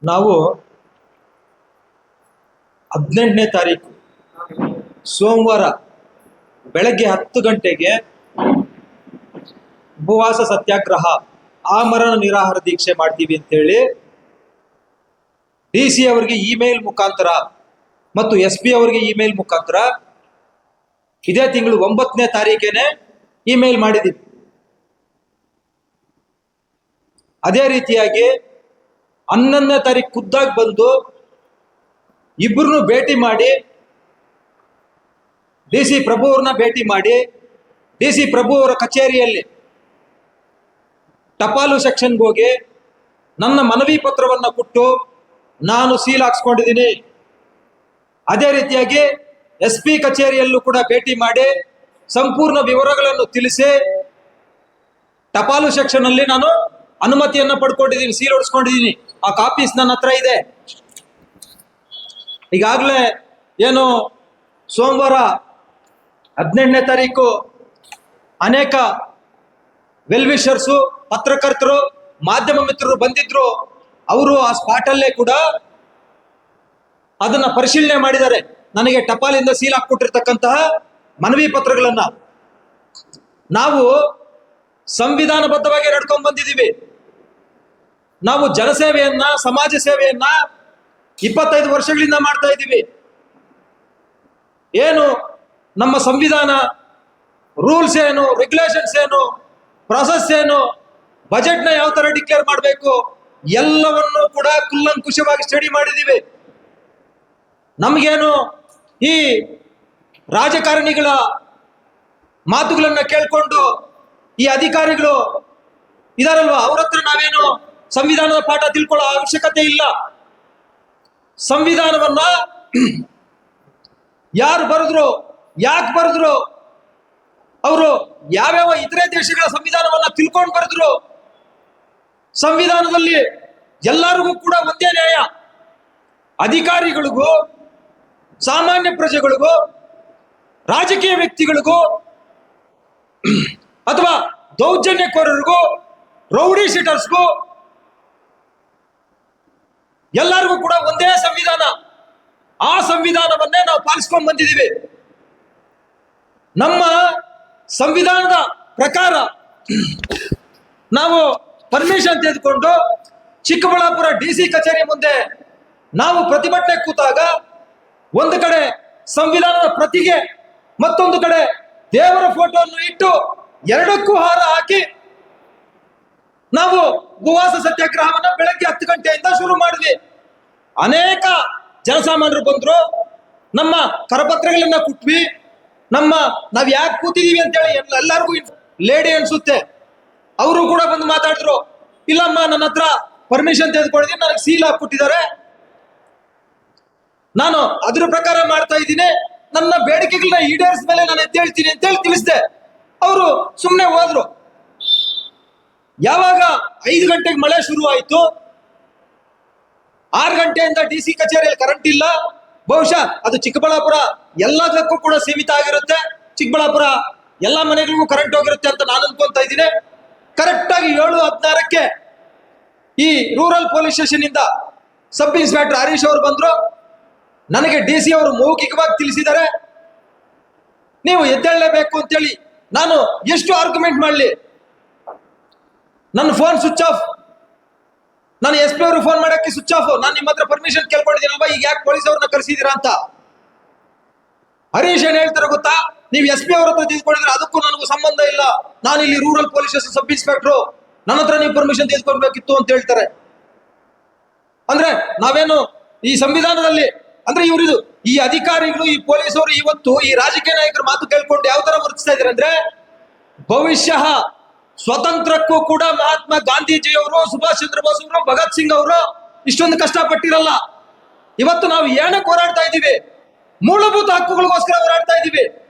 ನಾವು 18ನೇ ತಾರೀಕು ಸೋಮವಾರ ಬೆಳಗ್ಗೆ 10 ಗಂಟೆಗೆ ಉಪವಾಸ ಸತ್ಯಾಗ್ರಹ ಆಮರಣ ನಿರಾಹಾರ ದೀಕ್ಷೆ ಮಾಡ್ತೀವಿ ಅಂತೇಳಿ DC ಅವರಿಗೆ ಇಮೇಲ್ ಮುಖಾಂತರ ಮತ್ತು SP ಅವರಿಗೆ ಇಮೇಲ್ ಮುಖಾಂತರ ಇದೇ ತಿಂಗಳು 9ನೇ ತಾರೀಕೇನೆ ಇಮೇಲ್ ಮಾಡಿದ್ದೀವಿ. ಅದೇ ರೀತಿಯಾಗಿ 11ನೇ ತಾರೀಕು ಖುದ್ದಾಗಿ ಬಂದು ಇಬ್ಬರನ್ನು ಭೇಟಿ ಮಾಡಿ DC ಪ್ರಭು ಅವ್ರನ್ನ ಭೇಟಿ ಮಾಡಿ DC ಪ್ರಭು ಅವರ ಕಚೇರಿಯಲ್ಲಿ ಟಪಾಲು ಸೆಕ್ಷನ್ಗೆ ಹೋಗಿ ನನ್ನ ಮನವಿ ಪತ್ರವನ್ನ ಕೊಟ್ಟು ನಾನು ಸೀಲ್ ಹಾಕ್ಸ್ಕೊಂಡಿದ್ದೀನಿ. ಅದೇ ರೀತಿಯಾಗಿ SP ಕಚೇರಿಯಲ್ಲೂ ಕೂಡ ಭೇಟಿ ಮಾಡಿ ಸಂಪೂರ್ಣ ವಿವರಗಳನ್ನು ತಿಳಿಸಿ ಟಪಾಲು ಸೆಕ್ಷನ್ ಅಲ್ಲಿ ನಾನು ಅನುಮತಿಯನ್ನ ಪಡ್ಕೊಂಡಿದ್ದೀನಿ, ಸೀಲ್ ಹೊಡ್ಸ್ಕೊಂಡಿದ್ದೀನಿ. ಆ ಕಾಪೀಸ್ ನನ್ನ ಹತ್ರ ಇದೆ. ಈಗಾಗಲೇ ಏನು ಸೋಮವಾರ 18ನೇ ತಾರೀಕು ಅನೇಕ ವೆಲ್ವಿಷರ್ಸು, ಪತ್ರಕರ್ತರು, ಮಾಧ್ಯಮ ಮಿತ್ರರು ಬಂದಿದ್ರು. ಅವರು ಆ ಸ್ಪಾಟಲ್ಲೇ ಕೂಡ ಅದನ್ನ ಪರಿಶೀಲನೆ ಮಾಡಿದ್ದಾರೆ. ನನಗೆ ಟಪಾಲಿಂದ ಸೀಲ್ ಹಾಕ್ಕೊಟ್ಟಿರ್ತಕ್ಕಂತಹ ಮನವಿ ಪತ್ರಗಳನ್ನ ನಾವು ಸಂವಿಧಾನಬದ್ಧವಾಗಿ ನಡ್ಕೊಂಡ್ ಬಂದಿದ್ದೀವಿ. ನಾವು ಜನಸೇವೆಯನ್ನ, ಸಮಾಜ ಸೇವೆಯನ್ನ 25 ವರ್ಷಗಳಿಂದ ಮಾಡ್ತಾ ಇದ್ದೀವಿ. ಏನು ನಮ್ಮ ಸಂವಿಧಾನ, ರೂಲ್ಸ್ ಏನು, ರೆಗ್ಯುಲೇಷನ್ಸ್ ಏನು, ಪ್ರೊಸೆಸ್ ಏನು, ಬಜೆಟ್ನ ಯಾವ ತರ ಡಿಕ್ಲೇರ್ ಮಾಡಬೇಕು, ಎಲ್ಲವನ್ನೂ ಕೂಡ ಕುಲ್ಲಂಕುಷವಾಗಿ ಸ್ಟಡಿ ಮಾಡಿದ್ದೀವಿ. ನಮಗೇನು ಈ ರಾಜಕಾರಣಿಗಳ ಮಾತುಗಳನ್ನ ಕೇಳ್ಕೊಂಡು ಈ ಅಧಿಕಾರಿಗಳು ಇದಾರಲ್ವಾ, ಅವ್ರ ಹತ್ರ ನಾವೇನು ಸಂವಿಧಾನದ ಪಾಠ ತಿಳ್ಕೊಳ್ಳೋ ಅವಶ್ಯಕತೆ ಇಲ್ಲ. ಸಂವಿಧಾನವನ್ನ ಯಾರು ಬರೆದ್ರು, ಯಾಕೆ ಬರೆದ್ರು, ಅವರು ಯಾವ್ಯಾವ ಇತರೆ ದೇಶಗಳ ಸಂವಿಧಾನವನ್ನ ತಿಳ್ಕೊಂಡು ಬರೆದ್ರು. ಸಂವಿಧಾನದಲ್ಲಿ ಎಲ್ಲರಿಗೂ ಕೂಡ ಒಂದೇ ನ್ಯಾಯ. ಅಧಿಕಾರಿಗಳಿಗೂ, ಸಾಮಾನ್ಯ ಪ್ರಜೆಗಳಿಗೂ, ರಾಜಕೀಯ ವ್ಯಕ್ತಿಗಳಿಗೂ ಅಥವಾ ದೌರ್ಜನ್ಯಕೋರರಿಗೂ, ರೌಡಿ ಶೀಟರ್ಸ್ಗೂ ಎಲ್ಲರಿಗೂ ಕೂಡ ಒಂದೇ ಸಂವಿಧಾನ. ಆ ಸಂವಿಧಾನವನ್ನೇ ನಾವು ಪಾಲಿಸ್ಕೊಂಡು ಬಂದಿದ್ದೀವಿ. ನಮ್ಮ ಸಂವಿಧಾನದ ಪ್ರಕಾರ ನಾವು ಪರ್ಮಿಷನ್ ತೆಗೆದುಕೊಂಡು ಚಿಕ್ಕಬಳ್ಳಾಪುರ DC ಕಚೇರಿ ಮುಂದೆ ನಾವು ಪ್ರತಿಭಟನೆ ಕೂತಾಗ ಒಂದು ಕಡೆ ಸಂವಿಧಾನದ ಪ್ರತಿಗೆ, ಮತ್ತೊಂದು ಕಡೆ ದೇವರ ಫೋಟೋವನ್ನು ಇಟ್ಟು ಎರಡಕ್ಕೂ ಹಾರ ಹಾಕಿ ನಾವು ಉಪವಾಸ ಸತ್ಯಾಗ್ರಹವನ್ನ ಬೆಳಗ್ಗೆ 10 ಗಂಟೆಯಿಂದ ಶುರು ಮಾಡಿದ್ವಿ. ಅನೇಕ ಜನಸಾಮಾನ್ಯರು ಬಂದ್ರು, ನಮ್ಮ ಕರಪತ್ರಗಳನ್ನ ಕೊಟ್ವಿ. ನಾವ್ ಯಾಕೆ ಕೂತಿದೀವಿ ಅಂತೇಳಿ ಎಲ್ಲರಿಗೂ ಲೇಡಿ ಅನ್ಸುತ್ತೆ, ಅವರು ಕೂಡ ಬಂದು ಮಾತಾಡಿದ್ರು. ಇಲ್ಲಮ್ಮ, ನನ್ನ ಹತ್ರ ಪರ್ಮಿಷನ್ ತೆಗೆದುಕೊಂಡಿದ್ದೀನಿ, ನನಗೆ ಸೀಲ್ ಹಾಕ್ಬಿಟ್ಟಿದ್ದಾರೆ, ನಾನು ಅದ್ರ ಪ್ರಕಾರ ಮಾಡ್ತಾ ಇದ್ದೀನಿ, ನನ್ನ ಬೇಡಿಕೆಗಳನ್ನ ಈಡೇರಿಸ ಮೇಲೆ ನಾನು ಎದ್ದೇಳ್ತೀನಿ ಅಂತೇಳಿ ತಿಳಿಸಿದೆ. ಅವರು ಸುಮ್ಮನೆ ಹೋದ್ರು. ಯಾವಾಗ 5 ಗಂಟೆಗೆ ಮಳೆ ಶುರು ಆಯ್ತು, 6 ಗಂಟೆಯಿಂದ DC ಕಚೇರಿಯಲ್ಲಿ ಕರೆಂಟ್ ಇಲ್ಲ. ಬಹುಶಃ ಅದು ಚಿಕ್ಕಬಳ್ಳಾಪುರ ಎಲ್ಲದಕ್ಕೂ ಕೂಡ ಸೀಮಿತ ಆಗಿರುತ್ತೆ. ಚಿಕ್ಕಬಳ್ಳಾಪುರ ಎಲ್ಲಾ ಮನೆಗಳಿಗೂ ಕರೆಂಟ್ ಹೋಗಿರುತ್ತೆ ಅಂತ ನಾನು ಅನ್ಕೊಂತ ಇದ್ದೀನಿ. ಕರೆಕ್ಟ್ ಆಗಿ 7:16ಕ್ಕೆ ಈ ರೂರಲ್ ಪೊಲೀಸ್ ಸ್ಟೇಷನ್ ಇಂದ ಸಬ್ ಇನ್ಸ್ಪೆಕ್ಟರ್ ಹರೀಶ್ ಅವರು ಬಂದ್ರು. ನನಗೆ DC ಅವರು ಮೌಖಿಕವಾಗಿ ತಿಳಿಸಿದ್ದಾರೆ, ನೀವು ಎದ್ದೇಳಲೇಬೇಕು ಅಂತೇಳಿ. ನಾನು ಎಷ್ಟು ಆರ್ಗ್ಯುಮೆಂಟ್ ಮಾಡಲಿ, ನನ್ನ ಫೋನ್ ಸ್ವಿಚ್ ಆಫ್, ನಾನು SP ಅವರು ಫೋನ್ ಮಾಡಕ್ಕೆ ಸ್ವಿಚ್ ಆಫ್. ನಾನು ನಿಮ್ಮ ಹತ್ರ ಪರ್ಮಿಷನ್ ಕೇಳ್ಕೊಂಡಿದ್ದೀನಲ್ವಾ, ಈಗ ಯಾಕೆ ಪೊಲೀಸ್ ಅವ್ರನ್ನ ಕರೆಸಿದೀರಾ ಅಂತ. ಹರೀಶ್ ಏನ್ ಹೇಳ್ತಾರೆ ಗೊತ್ತಾ, ನೀವು SP ಅವ್ರ ಹತ್ರ ತೆಗೆದುಕೊಂಡಿದ್ರೆ ಅದಕ್ಕೂ ನನಗೂ ಸಂಬಂಧ ಇಲ್ಲ, ನಾನು ಇಲ್ಲಿ rural police station sub inspector, ನನ್ನ ಹತ್ರ ನೀವು ಪರ್ಮಿಷನ್ ತೆಗೆದುಕೊಳ್ಬೇಕಿತ್ತು ಅಂತ ಹೇಳ್ತಾರೆ. ಅಂದ್ರೆ ನಾವೇನು ಈ ಸಂವಿಧಾನದಲ್ಲಿ, ಅಂದ್ರೆ ಇವರಿದು ಈ ಅಧಿಕಾರಿಗಳು, ಈ ಪೊಲೀಸರು ಇವತ್ತು ಈ ರಾಜಕೀಯ ನಾಯಕರ ಮಾತು ಕೇಳ್ಕೊಂಡು ಯಾವ ತರ ವರ್ತಿಸ್ತಾ ಇದ್ದಾರೆ ಅಂದ್ರೆ, ಬಹುಶಃ ಸ್ವತಂತ್ರಕ್ಕೂ ಕೂಡ ಮಹಾತ್ಮ ಗಾಂಧೀಜಿಯವರು, ಸುಭಾಷ್ ಚಂದ್ರ ಬೋಸ್ ಅವರು, ಭಗತ್ ಸಿಂಗ್ ಅವರು ಇಷ್ಟೊಂದು ಕಷ್ಟಪಟ್ಟಿರಲ್ಲ. ಇವತ್ತು ನಾವು ಏನಕ್ಕೆ ಹೋರಾಡ್ತಾ ಇದ್ದೀವಿ? ಮೂಲಭೂತ ಹಕ್ಕುಗಳಿಗೋಸ್ಕರ ಹೋರಾಡ್ತಾ ಇದ್ದೀವಿ,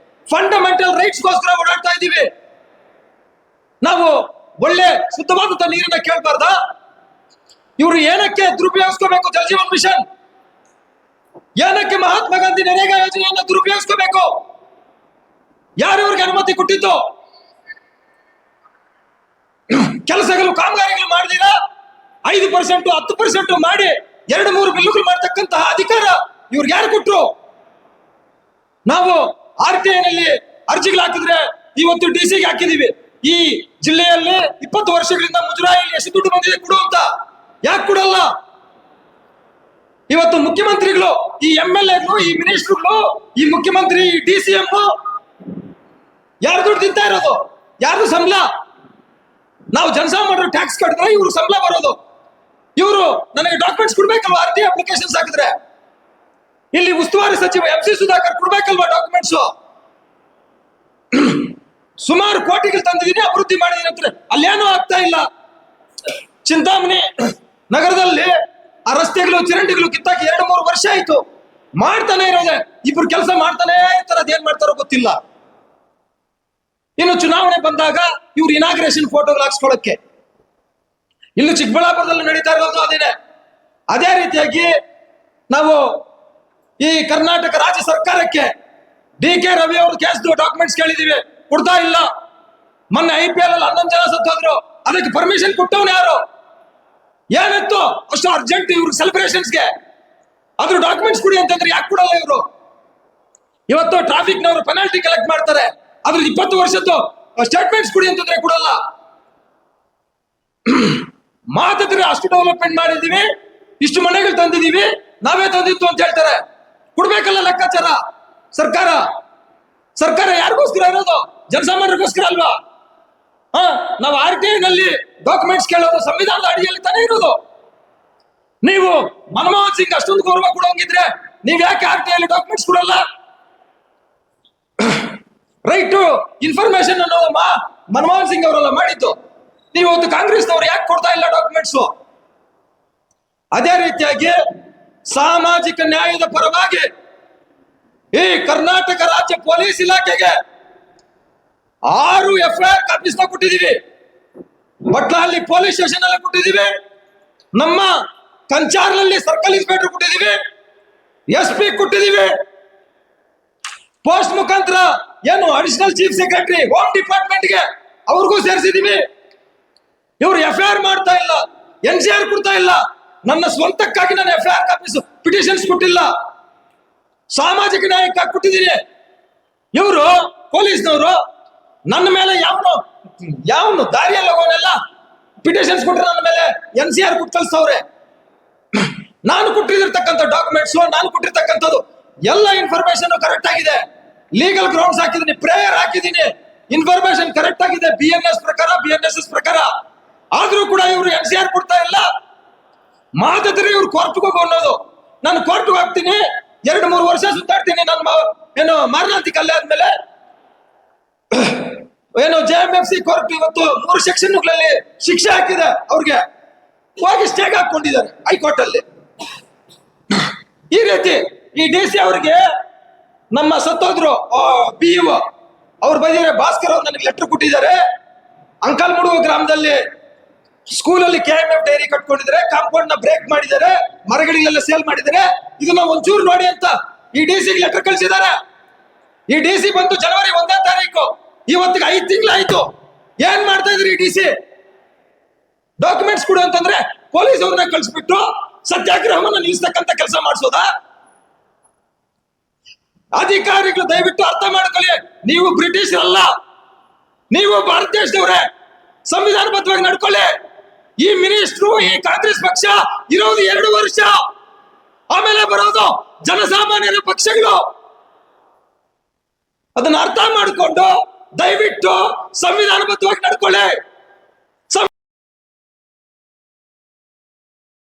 ಫಂಡಮೆಂಟಲ್ ರೈಟ್ಸ್ಗೋಸ್ಕರ ಓಡಾಡ್ತಾ ಇದ್ದೀವಿ. ನಾವು ಒಳ್ಳೆ ಶುದ್ಧವಾದಂತ ನೀರನ್ನ ಕೇಳಬಾರ್ದ? ಇವರು ಏನಕ್ಕೆ ದುರುಪಯೋಗಿಸ್ಕೋಬೇಕು ಜಲಜೀವನ್ ಮಿಷನ್? ಏನಕ್ಕೆ ಮಹಾತ್ಮ ಗಾಂಧಿ ನರೇಗಾ ಯೋಜನೆಯನ್ನ ದುರುಪಯೋಗಿಸ್ಕೋಬೇಕು? ಯಾರು ಇವ್ರಿಗೆ ಅನುಮತಿ ಕೊಟ್ಟಿದ್ದು? ಕೆಲಸಗಳು, ಕಾಮಗಾರಿಗಳು ಮಾಡಿದೀರಾ? 5%, 10% ಮಾಡಿ 2-3 ಬಿಲ್ಲುಗಳು ಮಾಡ್ತಕ್ಕಂತಹ ಅಧಿಕಾರ ಇವ್ರಿಗೆ ಯಾರು ಕೊಟ್ರು? ನಾವು RTI ನಲ್ಲಿ ಅರ್ಜಿಗಳು ಹಾಕಿದ್ರೆ ಇವತ್ತು DC ಗೆ ಹಾಕಿದೀವಿ. ಈ ಜಿಲ್ಲೆಯಲ್ಲಿ 20 ವರ್ಷಗಳಿಂದ ಮುಜರಾಯಿಯಲ್ಲಿ ಎಷ್ಟು ದುಡ್ಡು ಬಂದಿದೆ ಕೊಡು ಅಂತ. ಯಾಕೆ ಕೊಡಲ್ಲ? ಇವತ್ತು ಮುಖ್ಯಮಂತ್ರಿಗಳು, ಈ MLAಗಳು, ಈ ಮಿನಿಸ್ಟರ್ಗಳು, ಈ ಮುಖ್ಯಮಂತ್ರಿ, ಈ DCM ಯಾರು ದುಡ್ಡು ತಿಂತಾ ಇರೋದು? ಯಾರು ಸಂಬಳ? ನಾವು ಜನಸಾಮಾನ್ಯರು ಟ್ಯಾಕ್ಸ್ ಕಟ್ಟಿದ್ರೆ ಇವ್ರು ಸಂಬಳ ಬರೋದು. ಇವರು ನನಗೆ ಡಾಕ್ಯುಮೆಂಟ್ಸ್ ಕೊಡ್ಬೇಕಲ್ವಾ? RTI ಅಪ್ಲಿಕೇಶನ್ಸ್ ಹಾಕಿದ್ರೆ ಇಲ್ಲಿ ಉಸ್ತುವಾರಿ ಸಚಿವ MC ಸುಧಾಕರ್ ಕೊಡ್ಬೇಕಲ್ವಾ ಡಾಕ್ಯುಮೆಂಟ್ಸ್? ಸುಮಾರು ಕೋಟಿಗಳು ತಂದಿದ್ದೀನಿ, ಅಭಿವೃದ್ಧಿ ಮಾಡಿದೀನಿ ಅಂತಾರೆ. ಅಲ್ಲೇನೂ ಆಗ್ತಾ ಇಲ್ಲ. ಚಿಂತಾಮಣಿ ನಗರದಲ್ಲಿ ಆ ರಸ್ತೆಗಳು, ಚರಂಡಿಗಳು ಕಿತ್ತಾಕಿ 2-3 ವರ್ಷ ಆಯ್ತು. ಮಾಡ್ತಾನೆ ಇರೋದೆ, ಇಬ್ರು ಕೆಲಸ ಮಾಡ್ತಾನೆ ಇರ್ತಾರೆ. ಅದೇನ್ ಮಾಡ್ತಾರೋ ಗೊತ್ತಿಲ್ಲ. ಇನ್ನು ಚುನಾವಣೆ ಬಂದಾಗ ಇವ್ರು ಇನಾಗ್ರೇಷನ್ ಫೋಟೋಗಳು ಹಾಕ್ಸ್ಕೊಳ್ಳಕ್ಕೆ, ಇನ್ನು ಚಿಕ್ಕಬಳ್ಳಾಪುರದಲ್ಲಿ ನಡೀತಾ ಇರೋದು ಅದೇನೆ. ಅದೇ ರೀತಿಯಾಗಿ ನಾವು ಈ ಕರ್ನಾಟಕ ರಾಜ್ಯ ಸರ್ಕಾರಕ್ಕೆ DK ರವಿ ಅವರು ಕೇಸ್ದು ಡಾಕ್ಯುಮೆಂಟ್ಸ್ ಕೇಳಿದೀವಿ, ಕೊಡ್ತಾ ಇಲ್ಲ. ಮೊನ್ನೆ IPL ಅಲ್ಲಿ 11 ಜನ ಸತ್ತೋದ್ರು, ಅದಕ್ಕೆ ಪರ್ಮಿಷನ್ ಕೊಟ್ಟವನು ಯಾರು? ಏನಿತ್ತು ಅಷ್ಟು ಅರ್ಜೆಂಟ್ ಇವ್ರು ಸೆಲೆಬ್ರೇಷನ್ಸ್ಗೆ? ಅದ್ರ ಡಾಕ್ಯುಮೆಂಟ್ಸ್ ಕೊಡಿ ಅಂತಂದ್ರೆ ಯಾಕೆ ಕೊಡಲ್ಲ ಇವರು? ಇವತ್ತು ಟ್ರಾಫಿಕ್ ನವರು ಪೆನಾಲ್ಟಿ ಕಲೆಕ್ಟ್ ಮಾಡ್ತಾರೆ, ಅದ್ರ 20 ವರ್ಷದ್ದು ಸ್ಟೇಟ್ಮೆಂಟ್ಸ್ ಕೊಡಿ ಅಂತಂದ್ರೆ ಕೊಡಲ್ಲ. ಮಾತಾಡಿದ್ರೆ ಅಷ್ಟು ಡೆವಲಪ್ಮೆಂಟ್ ಮಾಡಿದೀವಿ, ಇಷ್ಟು ಮನೆಗಳು ತಂದಿದೀವಿ, ನಾವೇ ತಂದಿತ್ತು ಅಂತ ಹೇಳ್ತಾರೆ. ಕೊಡ್ಬೇಕಲ್ಲ ಲೆಕ್ಕಾಚಾರ ಸರ್ಕಾರ. ಸರ್ಕಾರ ಯಾರಿಗೋಸ್ಕರ ಇರೋದು? ಜನಸಾಮಾನ್ಯರಿಗೋಸ್ಕರ ಅಲ್ವಾ? ನಾವು RTI ನಲ್ಲಿ ಡಾಕ್ಯುಮೆಂಟ್ಸ್ ಕೇಳೋದು ಸಂವಿಧಾನದ ಅಡಿಯಲ್ಲಿ ತಾನೇ ಇರೋದು. ನೀವು ಮನಮೋಹನ್ ಸಿಂಗ್ ಅಷ್ಟೊಂದು ಗೌರವ ಕೊಡೋಂಗಿದ್ರೆ ನೀವ್ ಯಾಕೆ RTI ಅಲ್ಲಿ ಡಾಕ್ಯುಮೆಂಟ್ಸ್ ಕೊಡಲ್ಲ? ರೈಟ್ ಟು ಇನ್ಫಾರ್ಮೇಶನ್ ಅನ್ನೋದು ಮನಮೋಹನ್ ಸಿಂಗ್ ಅವರೆಲ್ಲ ಮಾಡಿದ್ದು. ನೀವು ಇವತ್ತು ಕಾಂಗ್ರೆಸ್ನವರು ಯಾಕೆ ಕೊಡ್ತಾ ಇಲ್ಲ ಡಾಕ್ಯುಮೆಂಟ್ಸ್? ಅದೇ ರೀತಿಯಾಗಿ ಸಾಮಾಜಿಕ ನ್ಯಾಯದ ಪರವಾಗಿ ಈ ಕರ್ನಾಟಕ ರಾಜ್ಯ ಪೊಲೀಸ್ ಇಲಾಖೆಗೆ 6 FIR ಕಾಪೀಸ್ ಕೊಟ್ಟಿದ್ದೀವಿ. ಬಟ್ಲಹಳ್ಳಿ ಪೊಲೀಸ್ ಸ್ಟೇಷನ್ ಅಲ್ಲಿ ಕೊಟ್ಟಿದ್ದೀವಿ, ನಮ್ಮ ಕಂಚಾರ್ನಲ್ಲಿ ಸರ್ಕಲ್ ಇನ್ಸ್ಪೆಕ್ಟರ್ ಕೊಟ್ಟಿದ್ದೀವಿ, SP ಕೊಟ್ಟಿದ್ದೀವಿ, ಪೋಸ್ಟ್ ಮುಖಾಂತರ ಏನು ಅಡಿಷನಲ್ ಚೀಫ್ ಸೆಕ್ರೆಟರಿ ಹೋಮ್ ಡಿಪಾರ್ಟ್ಮೆಂಟ್ಗೆ ಅವ್ರಿಗೂ ಸೇರಿಸಿದೀವಿ. ಇವರು FIR ಮಾಡ್ತಾ ಇಲ್ಲ, NCR ಕೊಡ್ತಾ ಇಲ್ಲ. ನನ್ನ ಸ್ವಂತಕ್ಕಾಗಿ ನಾನು FIR ಕಾಪೀಸ್ ಪಿಟಿಷನ್ಸ್ ಕೊಟ್ಟಿಲ್ಲ, ಸಾಮಾಜಿಕ ನ್ಯಾಯಕ್ಕಾಗಿ ಕೊಟ್ಟಿದ್ದೀನಿ. ಇವರು ಪೊಲೀಸ್ನವರು ನನ್ನ ಮೇಲೆ ಯಾವನು ದಾರಿಯಲ್ಲಿ ಹೋಗೋನೆಲ್ಲ ಪಿಟಿಷನ್ಸ್ ಕೊಟ್ಟರೆ ನನ್ನ ಮೇಲೆ NCR ಕೊಟ್ಟು ಕಳಿಸ್ತವ್ರೆ. ನಾನು ಕೊಟ್ಟಿರ್ತಕ್ಕಂಥ ಡಾಕ್ಯುಮೆಂಟ್ಸ್, ನಾನು ಕೊಟ್ಟಿರ್ತಕ್ಕಂಥದ್ದು ಎಲ್ಲ ಇನ್ಫಾರ್ಮೇಶನ್ ಕರೆಕ್ಟ್ ಆಗಿದೆ. ಲೀಗಲ್ ಗ್ರೌಂಡ್ಸ್ ಹಾಕಿದ್ದೀನಿ, ಪ್ರೇಯರ್ ಹಾಕಿದ್ದೀನಿ, ಇನ್ಫಾರ್ಮೇಶನ್ ಕರೆಕ್ಟ್ ಆಗಿದೆ BNS ಪ್ರಕಾರ, BNSS ಪ್ರಕಾರ. ಆದ್ರೂ ಕೂಡ ಇವರು NCR ಕೊಡ್ತಾ ಇಲ್ಲ. ಮಾತಾಡಿದ್ರೆ ಇವ್ರು ಕೋರ್ಟ್ಗೆ ಹೋಗೋ ಅನ್ನೋದು. ನಾನು ಕೋರ್ಟ್ಗೆ ಹೋಗ್ತೀನಿ, 2-3 ವರ್ಷ ಸುತ್ತಾಡ್ತೀನಿ. ನನ್ನ ಏನು ಮಾರನಾಂತಿ ಕಲ್ಲೆ ಆದ್ಮೇಲೆ ಏನು JMFC ಕೋರ್ಟ್ ಇವತ್ತು 3 ಸೆಕ್ಷನ್ಗಳಲ್ಲಿ ಶಿಕ್ಷೆ ಹಾಕಿದೆ. ಅವ್ರಿಗೆ ಹೋಗಿ ಸ್ಟೇಗ್ ಹಾಕೊಂಡಿದ್ದಾರೆ ಹೈಕೋರ್ಟ್ ಅಲ್ಲಿ. ಈ ರೀತಿ ಈ DC ಅವರಿಗೆ ನಮ್ಮ ಸತ್ತೋದ್ರು PEO ಅವ್ರು ಬಂದಿದ್ದಾರೆ. ಭಾಸ್ಕರ್ ಅವ್ರು ನನಗೆ ಲೆಟರ್ ಕೊಟ್ಟಿದ್ದಾರೆ. ಅಂಕಲ್ಮುಡುಗು ಗ್ರಾಮದಲ್ಲಿ ಸ್ಕೂಲಲ್ಲಿ KMF ಡೈರಿ ಕಟ್ಕೊಂಡಿದ್ದಾರೆ, ಕಾಂಪೌಂಡ್ ನ ಬ್ರೇಕ್ ಮಾಡಿದ್ದಾರೆ, ಮರಗಳಿಗೆಲ್ಲ ಸೇಲ್ ಮಾಡಿದ್ದಾರೆ. ಇದನ್ನ ಒಂಚೂರು ನೋಡಿ ಅಂತ ಈ DC ಗೆ ಲೆಟರ್ ಕಳಿಸಿದ್ದಾರೆ. ಈ DC ಬಂದು ಜನವರಿ 1ನೇ ತಾರೀಕು, ಇವತ್ತಿಗೆ 5 ತಿಂಗಳಾಯ್ತು. ಏನ್ ಮಾಡ್ತಾ ಇದ್ರಿ DC? ಡಾಕ್ಯುಮೆಂಟ್ಸ್ ಕೊಡು ಅಂತಂದ್ರೆ ಪೊಲೀಸ್ ಅವ್ರನ್ನ ಕಳಿಸ್ಬಿಟ್ಟು ಸತ್ಯಾಗ್ರಹವನ್ನ ನಿಲ್ಲಿಸ್ತಕ್ಕಂಥ ಕೆಲಸ ಮಾಡಿಸೋದಾ? ಅಧಿಕಾರಿಗಳು ದಯವಿಟ್ಟು ಅರ್ಥ ಮಾಡ್ಕೊಳ್ಳಿ, ನೀವು ಬ್ರಿಟಿಷ್ ಅಲ್ಲ, ನೀವು ಭಾರತ ದೇಶದವ್ರೆ. ಸಂವಿಧಾನಬದ್ಧವಾಗಿ ನಡ್ಕೊಳ್ಳಿ. ಈ ಮಿನಿಸ್ಟ್ರು, ಈ ಕಾಂಗ್ರೆಸ್ ಪಕ್ಷ ಇರೋದು 2 ವರ್ಷ, ಆಮೇಲೆ ಬರೋದು ಜನಸಾಮಾನ್ಯರ ಪಕ್ಷಗಳು. ಅದನ್ನ ಅರ್ಥ ಮಾಡಿಕೊಂಡು ದಯವಿಟ್ಟು ಸಂವಿಧಾನಬದ್ಧವಾಗಿ ನಡ್ಕೊಳ್ಳಿ.